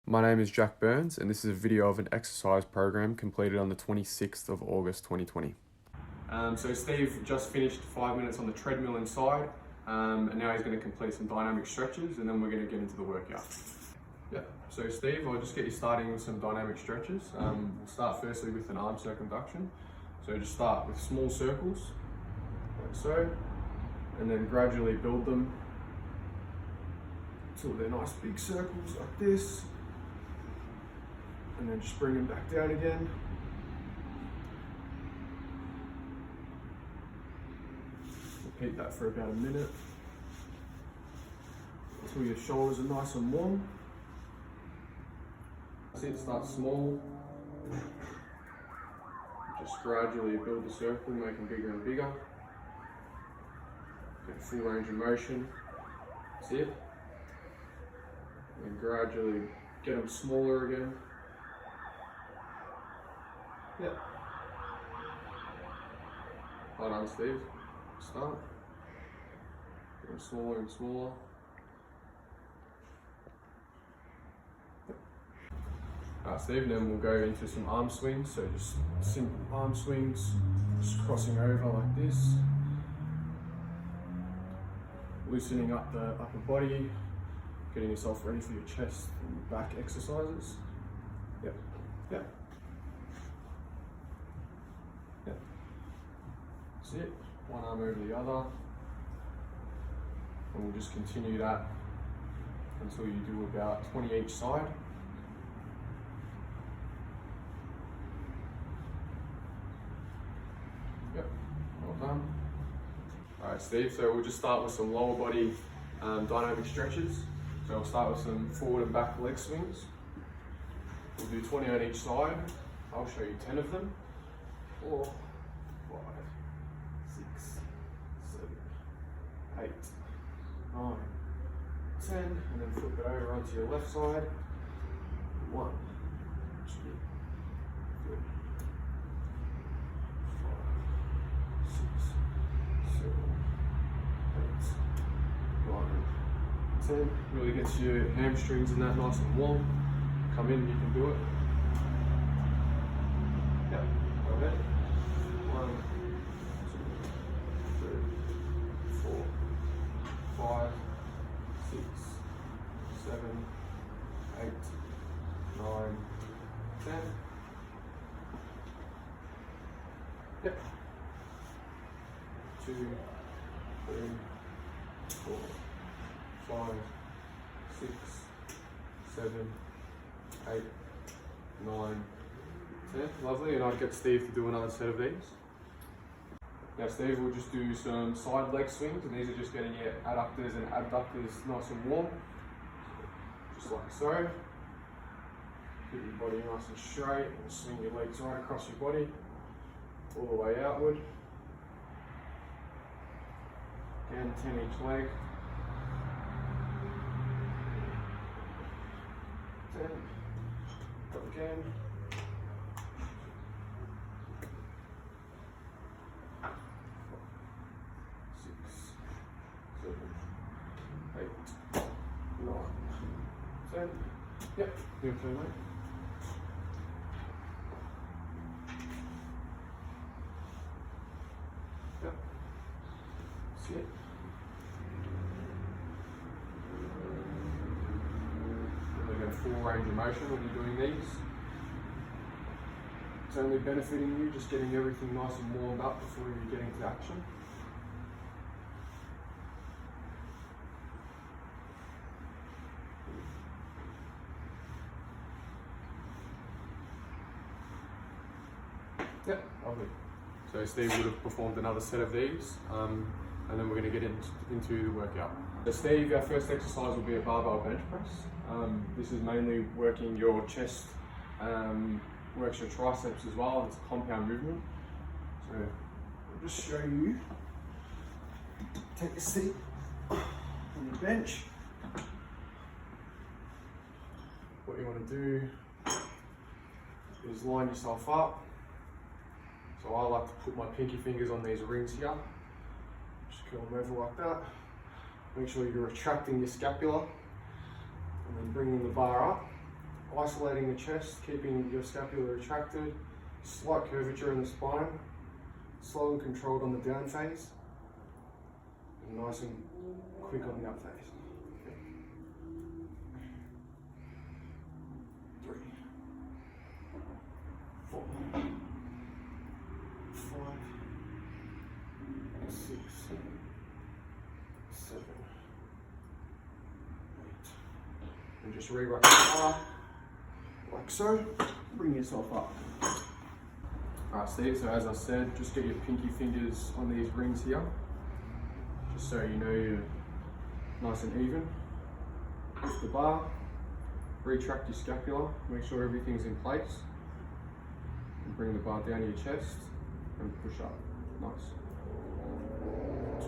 My name is Jack Burns, and this is a video of an exercise program completed on the 26th of August 2020. So Steve just finished 5 minutes on the treadmill inside, and now he's going to complete some dynamic stretches, and then we're going to get into the workout. Yeah, so Steve, I'll just get you starting with some dynamic stretches. We'll start firstly with an arm circumduction. So just start with small circles, like so, and then gradually build them until they're nice big circles like this. And then just bring them back down again. Repeat that for about a minute until your shoulders are nice and warm. That's it, start small. Just gradually build the circle, make them bigger and bigger. Get full range of motion. That's it. And gradually get them smaller again. Yep. Well done, Steve. Start. Get them smaller and smaller. Yep. Alright, Steve, then we'll go into some arm swings. So just simple arm swings, just crossing over like this. Loosening up the upper body, getting yourself ready for your chest and back exercises. Yep. Yep. That's it, one arm over the other, and we'll just continue that until you do about 20 each side. Yep, well done. Alright Steve, so we'll just start with some lower body dynamic stretches. So we'll start with some forward and back leg swings. We'll do 20 on each side. I'll show you 10 of them. 4, 5, 6, 7, 8, 9, 10, and then flip it over onto your left side. 1, 2, 3, 4, 5, 6, 7, 8, 9, 10. Really gets your hamstrings and that nice and warm. Come in, you can do it. Yep, go ahead. 1, 2, 3, 4, 5, 6, 7, 8, 9, 10. Yep. 2, 3, 4, 5, 6, 7, 8, 9, 10. Lovely, and I'd get Steve to do another set of these. Now Steve, we'll just do some side leg swings, and these are just getting your adductors and abductors nice and warm. Just like so. Keep your body nice and straight, and swing your legs right across your body, all the way outward. Again, 10 each leg. 10. Go again. 6, 7, 8, 9, 10. Yep, you okay, mate? Yep. See it. Full range of motion when you're doing these. It's only benefiting you just getting everything nice and warmed up before you get into action. Yep, lovely. So Steve would have performed another set of these, and then we're going to get into the workout. So Steve, our first exercise will be a barbell bench press. This is mainly working your chest, works your triceps as well, and it's a compound movement. So I'll just show you. Take a seat on your bench. What you want to do is line yourself up. So I like to put my pinky fingers on these rings here. Just curl them over like that. Make sure you're retracting your scapula, and then bringing the bar up. isolating the chest, keeping your scapula retracted, slight curvature in the spine, slow and controlled on the down phase, and nice and quick on the up phase. 3, 4, 5, 6, 7, 8. And just re-rack the bar like so. Bring yourself up. Alright Steve, so as I said, just get your pinky fingers on these rings here, just so you know you're nice and even. Lift the bar, retract your scapula, make sure everything's in place, and bring the bar down to your chest and push up. Nice. 2,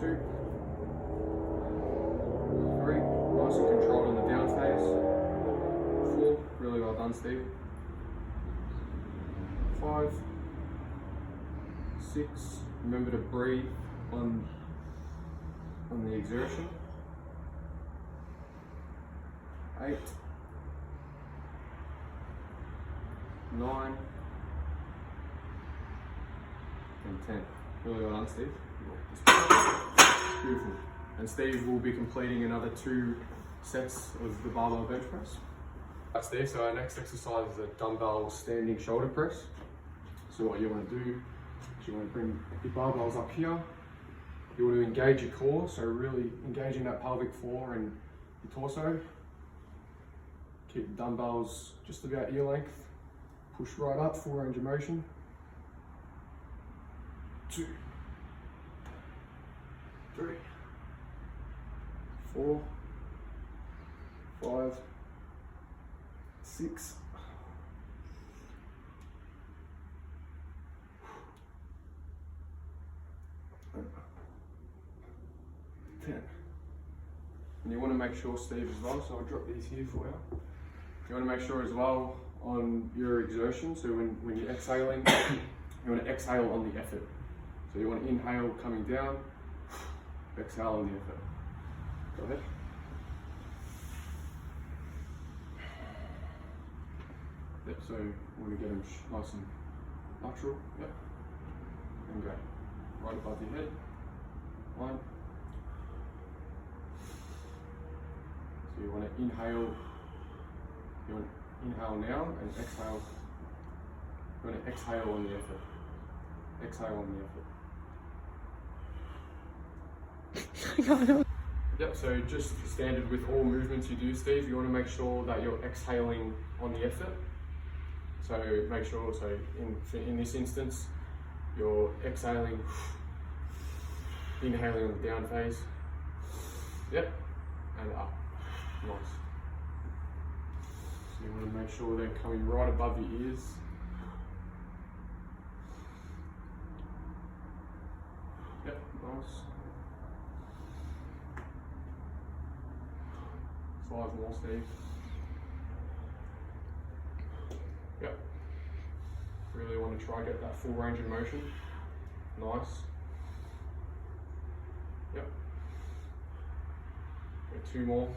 3, nice and controlled on the down phase. 4, really well done Steve. 5, 6, remember to breathe on the exertion. 8, 9, and 10. Really well done, Steve. Beautiful. And Steve will be completing another 2 sets of the barbell bench press. Right, Steve, so our next exercise is a dumbbell standing shoulder press. So what you want to do is you want to bring your barbells up here. You want to engage your core, so really engaging that pelvic floor and your torso. Keep the dumbbells just about ear length. Push right up, full range of motion. 2, 3, 4, 5, 6, 10. And you want to make sure, Steve, as well, so I'll drop these here for you. You want to make sure as well on your exertion, so when you're exhaling, you want to exhale on the effort. So you want to inhale coming down, exhale on the effort. Go ahead. Yep, so you want to get them nice and natural. Yep. And go. Right above your head. 1. So you want to inhale. You want to inhale now and exhale. You want to exhale on the effort. Exhale on the effort. Yep, so just standard with all movements you do, Steve, you want to make sure that you're exhaling on the effort. So make sure, so in this instance, you're exhaling, inhaling on the down phase. Yep, and up. Nice. So you want to make sure they're coming right above your ears. Yep, nice. 5 more, Steve. Yep. Really want to try get that full range of motion. Nice. Yep. Got 2 more.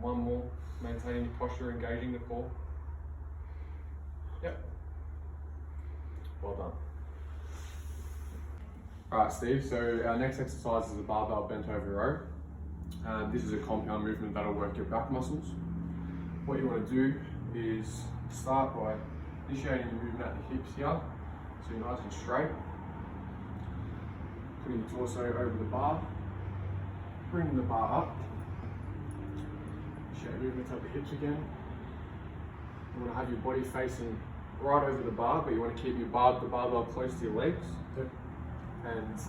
1 more. Maintaining your posture, engaging the core. Yep. Well done. Alright Steve, so our next exercise is a barbell bent over row. This is a compound movement that'll work your back muscles. What you want to do is start by initiating your movement at the hips here, so you're nice and straight. Putting your torso over the bar, bringing the bar up. Initiate movements at the hips again. You want to have your body facing right over the bar, but you want to keep your the barbell close to your legs. And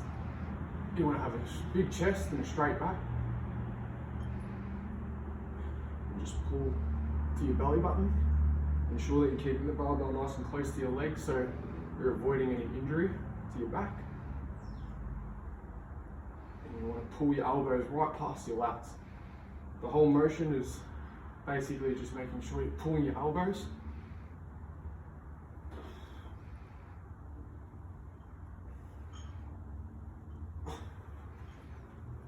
you want to have a big chest and a straight back. And just pull to your belly button. Ensure that you're keeping the barbell nice and close to your legs so you're avoiding any injury to your back. And you want to pull your elbows right past your lats. The whole motion is basically just making sure you're pulling your elbows.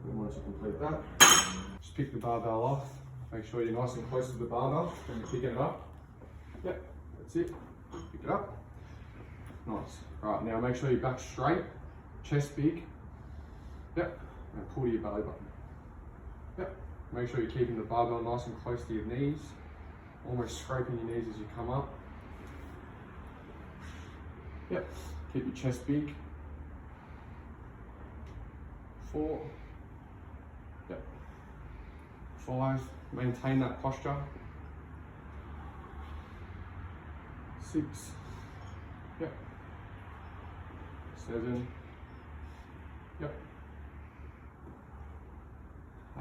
And once you complete that, just pick the barbell off, make Make sure you're nice and close to the barbell when you're picking it up. Yep, that's it. Pick it up. Nice. Right, now make sure your back's straight, chest big. Yep, and pull to your belly button. Yep, make sure you're keeping the barbell nice and close to your knees, almost scraping your knees as you come up. Yep, keep your chest big. 4. Yep. 5, maintain that posture. 6. Yep. 7. Yep.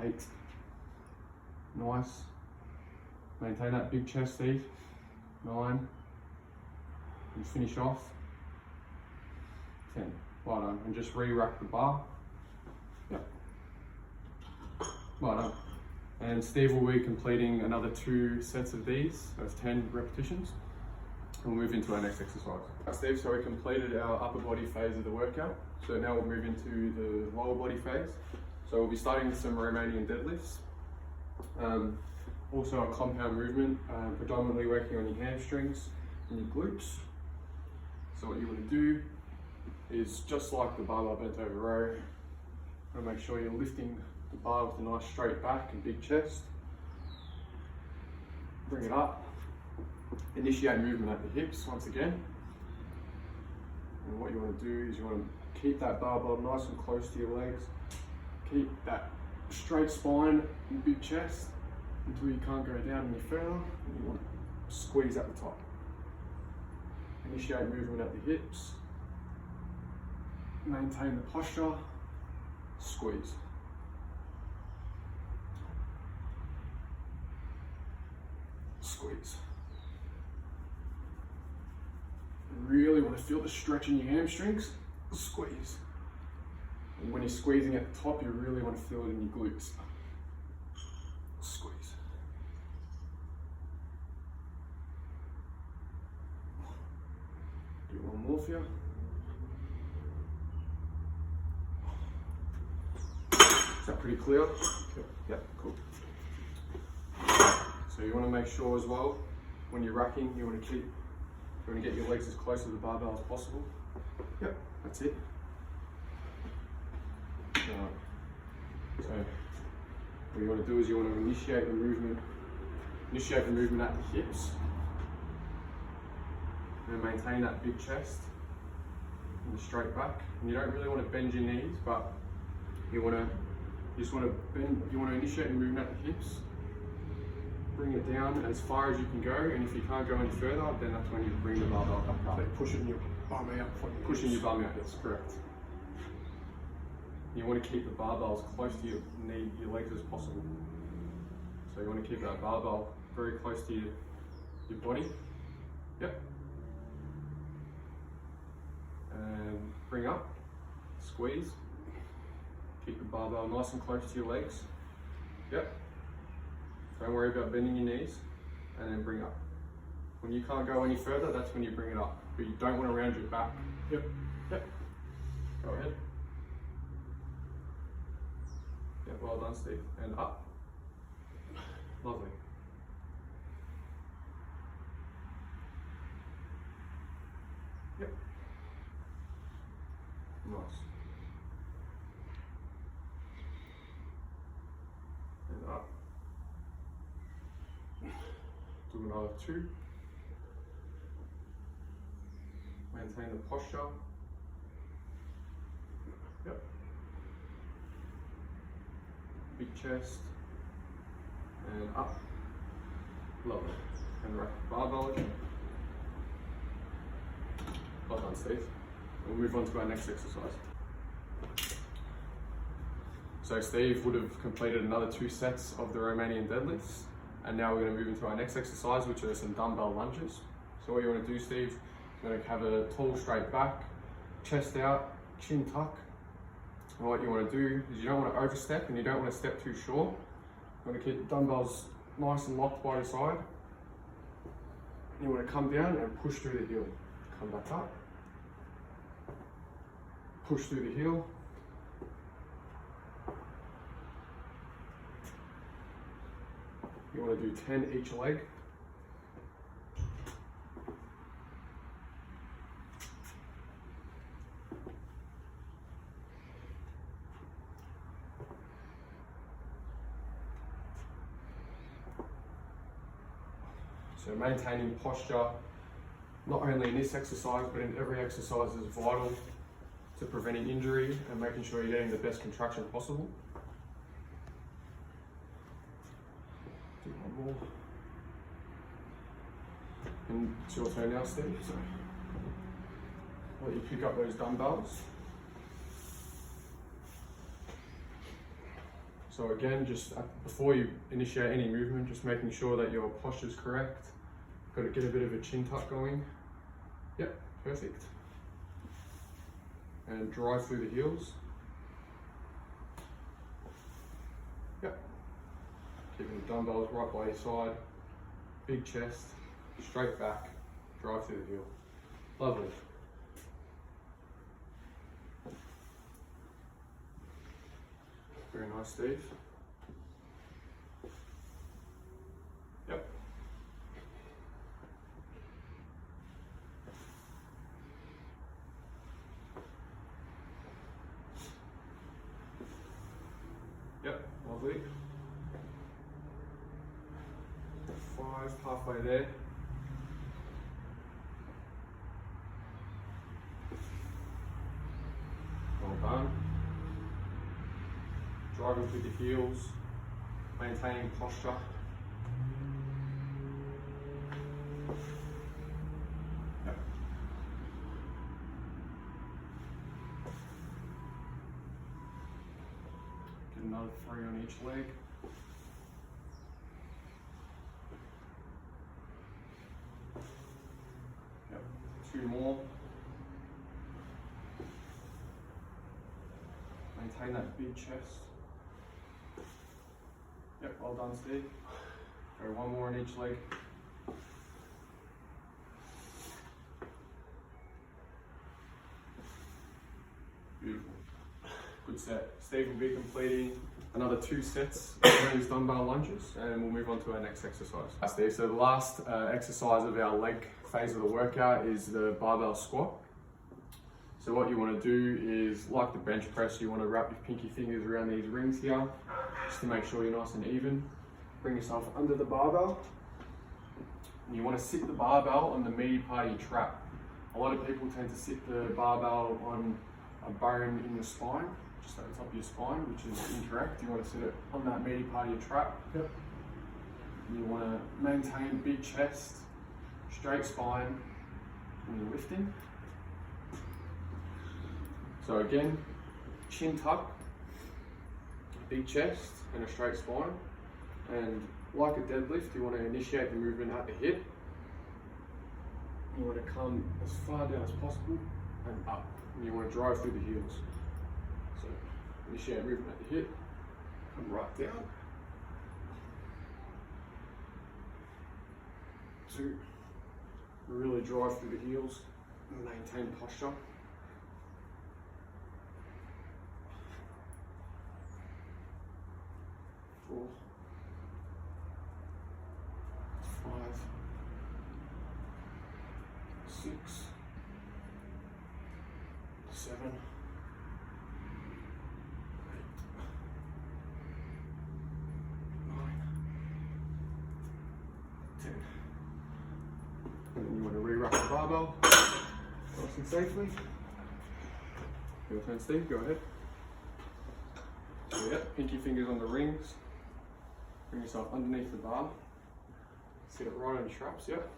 8. Nice. Maintain that big chest, Steve. 9. And finish off. 10. Well done. And just re-rack the bar. Yep. Well done. And Steve will be completing another 2 sets of these, of 10 repetitions. And we'll move into our next exercise. Right, Steve, so we completed our upper body phase of the workout. So now we'll move into the lower body phase. So we'll be starting with some Romanian deadlifts. Also a compound movement, predominantly working on your hamstrings and your glutes. So what you want to do is just like the barbell bent over row, you want to make sure you're lifting the bar with a nice straight back and big chest. Bring it up. Initiate movement at the hips once again. And what you want to do is you want to keep that barbell nice and close to your legs. Keep that straight spine and big chest until you can't go down any further. And you want to squeeze at the top. Initiate movement at the hips. Maintain the posture. Squeeze. Squeeze. Really want to feel the stretch in your hamstrings. Squeeze. And when you're squeezing at the top, you really want to feel it in your glutes. Squeeze. Do one more for you. Is that pretty clear? Yep, cool. So you want to make sure as well, when you're racking, you want to get your legs as close to the barbell as possible. Yep, that's it. So what you want to do is you want to initiate the movement at the hips, and maintain that big chest and the straight back. And you don't really want to bend your knees, but you just want to initiate the movement at the hips. Bring it down as far as you can go, and if you can't go any further, then that's when you bring the barbell back up. So pushing your bum out. Pushing your bum out, that's correct. You want to keep the barbell as close to your legs as possible. So you want to keep that barbell very close to your body. Yep. And bring up, squeeze. Keep the barbell nice and close to your legs. Yep. Don't worry about bending your knees, and then bring up. When you can't go any further, that's when you bring it up. But you don't want to round your back. Yep. Yep. Go ahead. Yep, well done, Steve. And up. Lovely. Yep. Nice. And up. Do another 2. Maintain the posture. Yep. Big chest. And up. Lovely. And rack the barbell again. Well done, Steve. We'll move on to our next exercise. So Steve would have completed another 2 sets of the Romanian deadlifts. And now we're going to move into our next exercise, which are some dumbbell lunges. So what you want to do, Steve, you're going to have a tall, straight back, chest out, chin tuck. And what you want to do is you don't want to overstep and you don't want to step too short. You want to keep the dumbbells nice and locked by your side. And you want to come down and push through the heel. Come back up. Push through the heel. You want to do 10 each leg. So maintaining posture, not only in this exercise, but in every exercise is vital to preventing injury and making sure you're getting the best contraction possible. Do one more. And it's your turn now, Steve. So I'll let you pick up those dumbbells. So again, just before you initiate any movement, just making sure that your posture is correct. Got to get a bit of a chin tuck going. Yep, perfect. And drive through the heels. Yep. Keeping the dumbbells right by your side. Big chest, straight back, drive through the heel. Lovely. Very nice, Steve. Yep. Yep, lovely. 5, halfway there. Well done. Driving through the heels, maintaining posture. Yep. Get another 3 on each leg. Yep. 2 more. Maintain that big chest. Yep, well done, Steve. Go 1 more on each leg. Beautiful. Good set. Steve will be completing another 2 sets of these dumbbell lunges, and we'll move on to our next exercise. Steve, so the last exercise of our leg phase of the workout is the barbell squat. So what you want to do is, like the bench press, you want to wrap your pinky fingers around these rings here, just to make sure you're nice and even. Bring yourself under the barbell. And you want to sit the barbell on the meaty part of your trap. A lot of people tend to sit the barbell on a bone in your spine, just at the top of your spine, which is incorrect. You want to sit it on that meaty part of your trap. Yep. And you want to maintain big chest, straight spine when you're lifting. So again, chin tuck, big chest and a straight spine. And like a deadlift, you want to initiate the movement at the hip. You want to come as far down as possible and up. And you want to drive through the heels. So initiate movement at the hip, come right down. 2, really drive through the heels and maintain posture. 4, 5, 6, 7, 8, 9, 10. And then you want to re-wrap the barbell, nice and safely. Your turn, Steve, go ahead. So yeah, pinky fingers on the rings. Bring yourself underneath the bar. Sit it right on your traps, yep.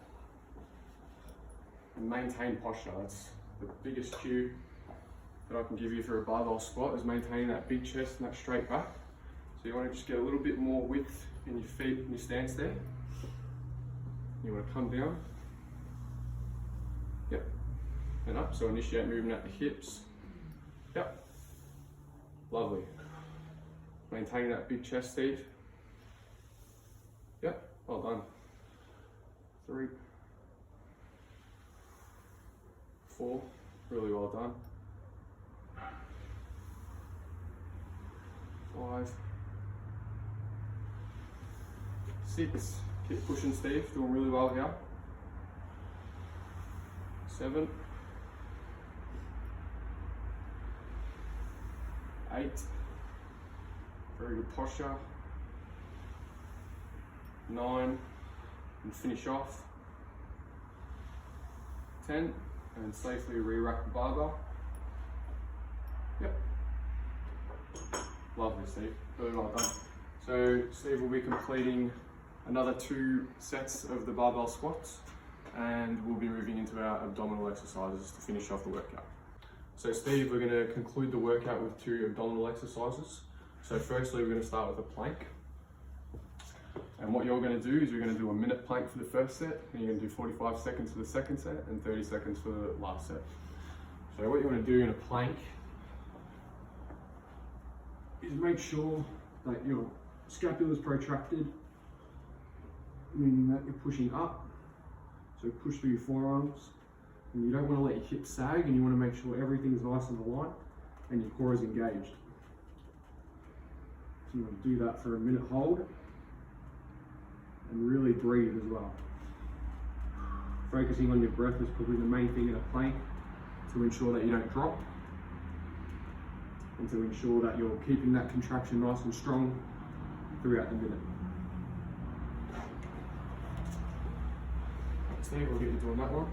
And maintain posture. That's the biggest cue that I can give you for a barbell squat, is maintaining that big chest and that straight back. So you want to just get a little bit more width in your feet in your stance there. You want to come down. Yep. And up. So initiate movement at the hips. Yep. Lovely. Maintaining that big chest, Steve. Yep, well done. 3, 4, really well done. 5, 6, keep pushing Steve, doing really well here. 7, 8, very good posture. 9, and finish off. 10, and safely re-rack the barbell. Yep. Lovely, Steve. Really well done. So Steve will be completing another 2 sets of the barbell squats, and we'll be moving into our abdominal exercises to finish off the workout. So Steve, we're going to conclude the workout with 2 abdominal exercises. So firstly, we're going to start with a plank. And what you're going to do is you're going to do a minute plank for the first set, and you're going to do 45 seconds for the second set, and 30 seconds for the last set. So what you want to do in a plank is make sure that your scapula is protracted, meaning that you're pushing up. So push through your forearms, and you don't want to let your hips sag, and you want to make sure everything is nice and aligned and your core is engaged. So you want to do that for a minute hold, and really breathe as well. Focusing on your breath is probably the main thing in a plank to ensure that you don't drop, and to ensure that you're keeping that contraction nice and strong throughout the minute. Steve, we'll get you doing that one.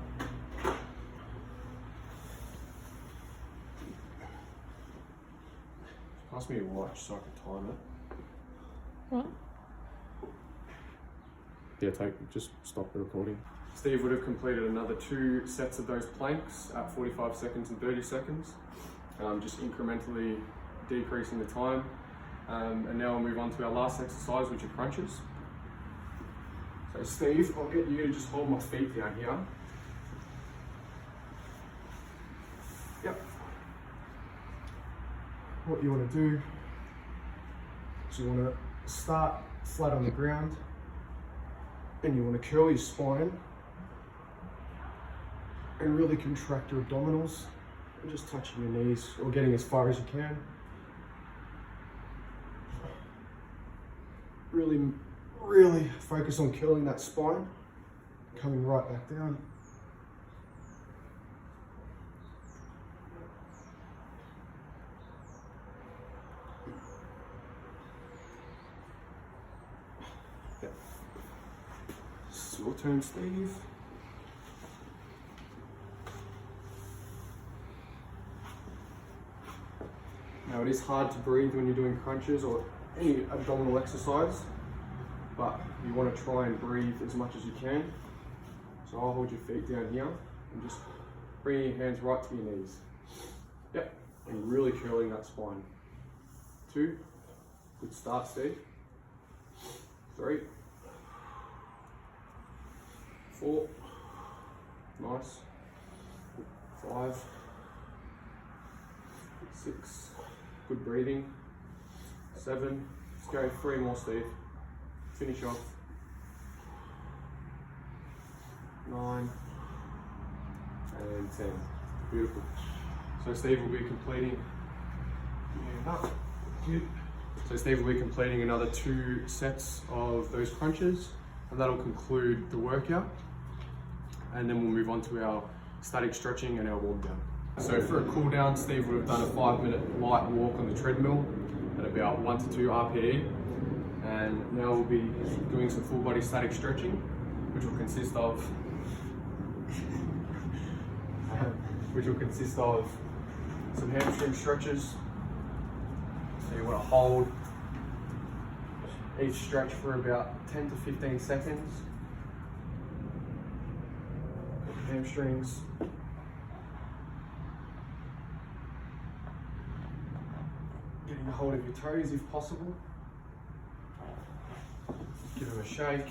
Pass me your watch so I can time it. What? Yeah, just stop the recording. Steve would have completed another 2 sets of those planks at 45 seconds and 30 seconds, just incrementally decreasing the time. And now we'll move on to our last exercise, which are crunches. So Steve, I'll get you to just hold my feet down here. Yep. What you want to do is you want to start flat on the ground, and you want to curl your spine and really contract your abdominals, and just touching your knees or getting as far as you can. Really focus on curling that spine, coming right back down. Yep. It's your turn, Steve. Now it is hard to breathe when you're doing crunches or any abdominal exercise, but you want to try and breathe as much as you can. So I'll hold your feet down here and just bring your hands right to your knees. Yep, and really curling that spine. 2, good start, Steve. 3, 4, nice. 5, 6, good breathing. 7, let's go 3 more, Steve. Finish off. 9 and 10. Beautiful. So Steve will be completing. So Steve will be completing another 2 sets of those crunches, and that'll conclude the workout. And then we'll move on to our static stretching and our warm down. So for a cool down, Steve would have done a 5-minute light walk on the treadmill at about 1 to 2 RPE. And now we'll be doing some full body static stretching, which will consist of some hamstring stretches. So you want to hold each stretch for about 10 to 15 seconds. Hamstrings. Getting a hold of your toes if possible. Give them a shake,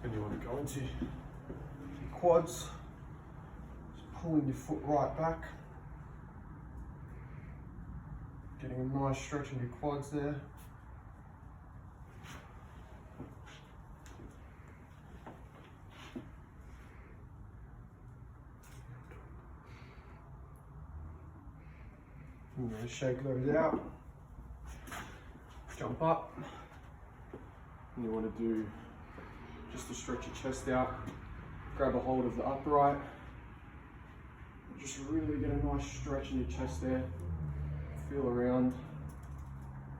and you want to go into your quads, just pulling your foot right back, getting a nice stretch in your quads there. I'm going to shake those out, jump up. And you want to do just to stretch your chest out, grab a hold of the upright, just really get a nice stretch in your chest there, feel around,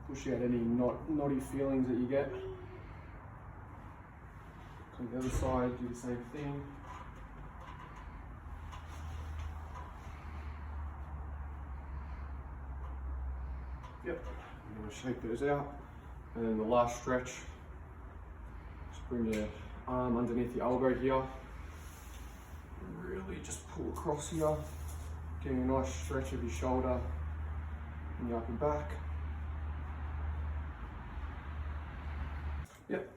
push out any knotty feelings that you get. On the other side, do the same thing. Yep, I'm going to shake those out. And then the last stretch, just bring your arm underneath the elbow here. Really just pull across here, getting a nice stretch of your shoulder and your upper back. Yep.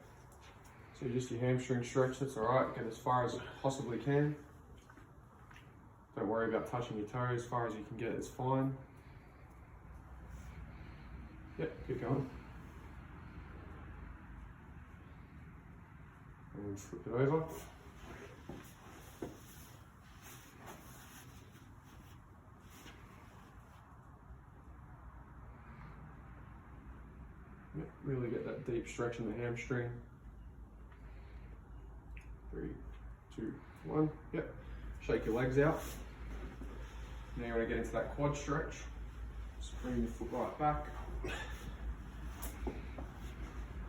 So just your hamstring stretch, that's alright, get as far as you possibly can. Don't worry about touching your toes, as far as you can get is fine. Yep, keep going. And flip it over. Yep, really get that deep stretch in the hamstring. 3, 2, 1. Yep. Shake your legs out. Now you want to get into that quad stretch. Just bring your foot right back.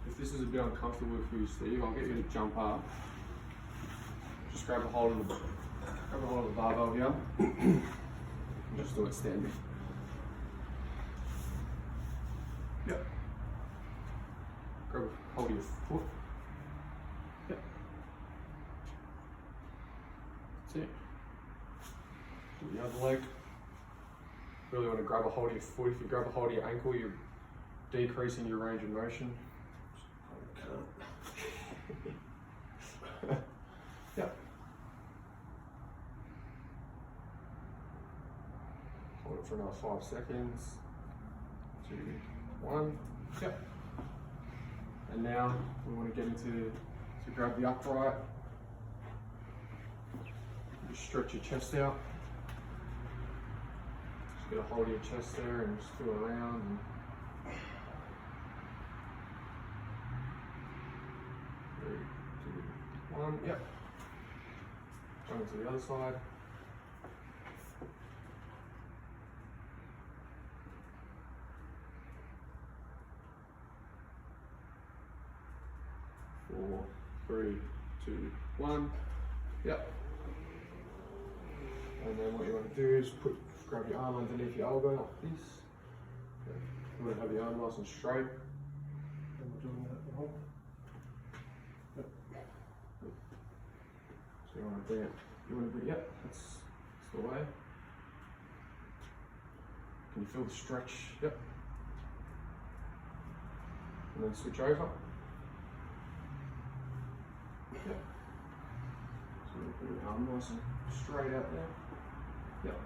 If this is a bit uncomfortable for you, Steve, I'll get you to jump up. Just grab a hold of the barbell here. And just do it standing. Yep. Grab a hold of your foot. Yep. That's it. Do the other leg. Really want to grab a hold of your foot. If you grab a hold of your ankle, you're decreasing your range of motion. Yep. Hold it for another 5 seconds. 2, 1. Yep. And now we want to get into grab the upright. Just stretch your chest out. Just get a hold of your chest there and just feel around. And 3, 2, 1. Yep. Going to the other side. Four, 3, 2, 1. Yep. And then what you want to do is grab your arm underneath your elbow like this. Okay. You want to have your arm nice and straight. And we're doing that at home. Yep. So you want to bring it, yep, that's the way. Can you feel the stretch? Yep. And then switch over. Yep. So you put your arm nice and straight out there. Yep.